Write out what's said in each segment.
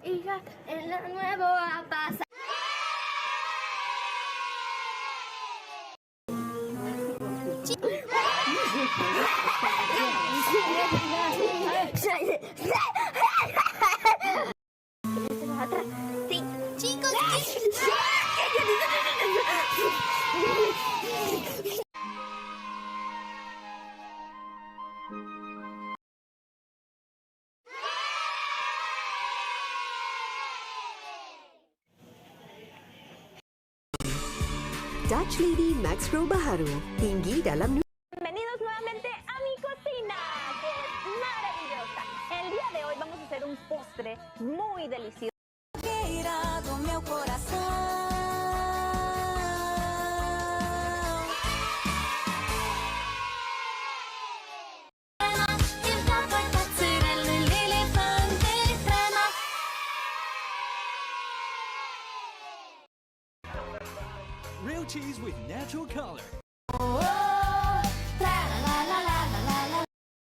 Hija, en lo nuevo a pasar. Sí, chicos. Dutch Lady Max Pro Baharu. Tinggi dalam Bienvenidos nuevamente a mi cocina, que es maravillosa. El día de hoy vamos a hacer un postre muy delicioso. Irado meu coração. Real cheese with natural color.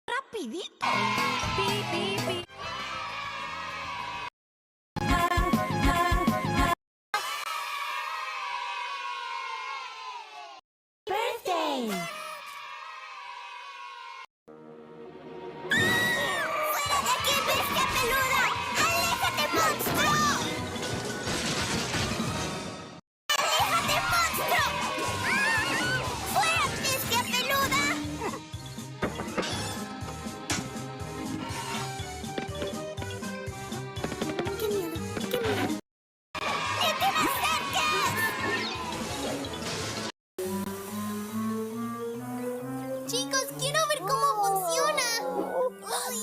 Rapidito. Pi, pi, pi. Birthday. ¡Fuera de aquí, bestia peluda! ¡Aléjate, monstruo! ¡Aléjate, monstruo! ¡Fuera, bestia peluda! ¡Qué miedo! ¡Qué miedo! ¡Ni te me acerques! Chicos, quiero ver cómo funciona. Uy.